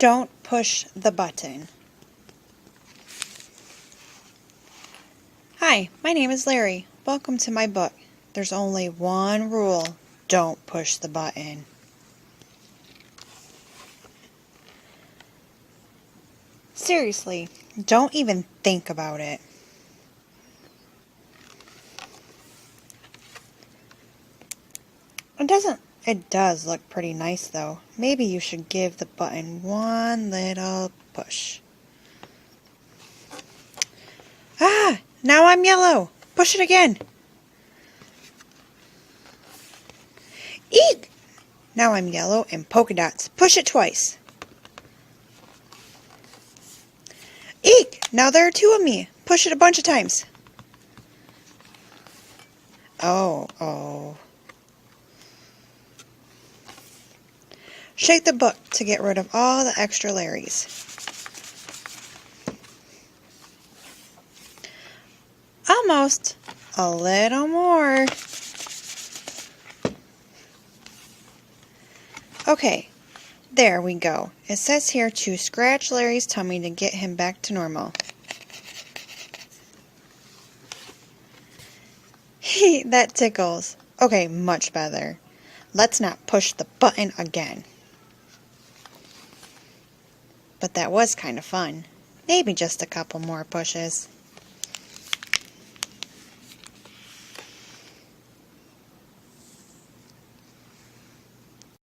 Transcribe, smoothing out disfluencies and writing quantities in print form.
Don't push the button. Hi, my name is Larry. Welcome to my book. There's only one rule. Don't push the button. Seriously, don't even think about it. It does look pretty nice though. Maybe you should give the button one little push. Ah! Now I'm yellow! Push it again! Eek! Now I'm yellow and polka dots. Push it twice. Eek! Now there are two of me. Push it a bunch of times. Oh. Shake the book to get rid of all the extra Larrys. Almost. A little more. Okay, there we go. It says here to scratch Larry's tummy to get him back to normal. That tickles. Okay, much better. Let's not push the button again. But that was kind of fun. Maybe just a couple more pushes.